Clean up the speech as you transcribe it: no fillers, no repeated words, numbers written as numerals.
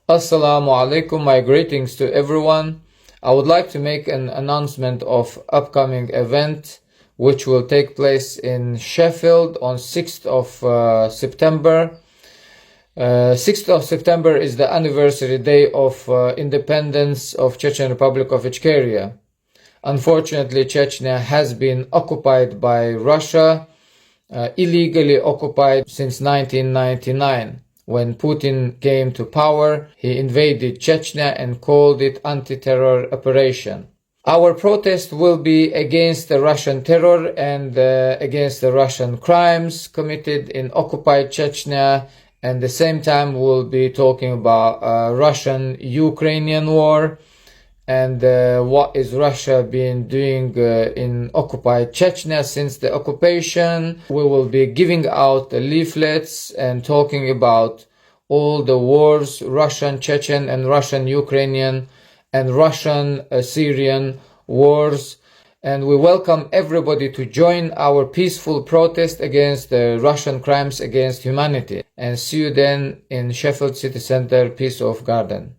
Assalamu alaikum, my greetings to everyone. I would like to make an announcement of upcoming event which will take place in Sheffield on 6th of September. 6th of September is the anniversary day of independence of Chechen Republic of Ichkeria. Unfortunately, Chechnya has been occupied by Russia, illegally occupied since 1999. When Putin came to power, he invaded Chechnya and called it anti-terror operation. Our protest will be against the Russian terror and against the Russian crimes committed in occupied Chechnya, and at the same time we'll be talking about Russian-Ukrainian war and what is Russia been doing in occupied Chechnya since the occupation. We will be giving out leaflets and talking about all the wars, Russian, Chechen and Russian-Ukrainian and Russian-Syrian wars. And we welcome everybody to join our peaceful protest against the Russian crimes against humanity. And see you then in Sheffield City Centre, Peace of Garden.